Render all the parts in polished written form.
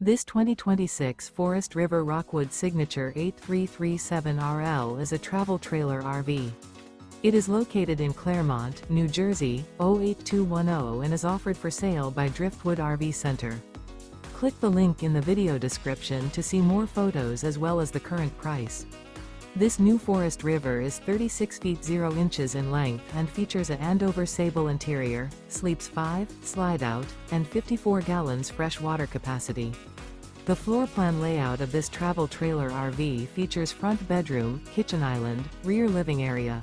This 2026 Forest River Rockwood Signature 8337RL is a travel trailer RV. It is located in Clermont, New Jersey, 08210 and is offered for sale by Driftwood RV Center. Click the link in the video description to see more photos as well as the current price. This new Forest River is 36 feet 0 inches in length and features a Andover Sable interior, sleeps 5, slide out, and 54 gallons fresh water capacity. The floor plan layout of this travel trailer RV features front bedroom, kitchen island, rear living area.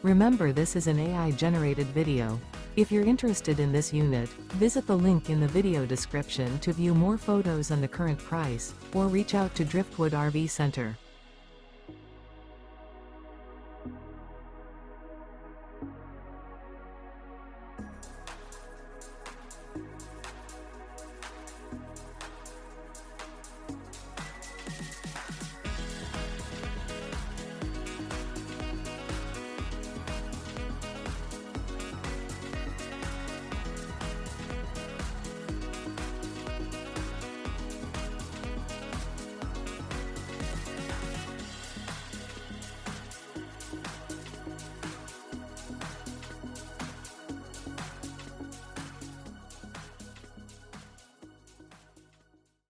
Remember, this is an AI-generated video. If you're interested in this unit, visit the link in the video description to view more photos and the current price, or reach out to Driftwood RV Center.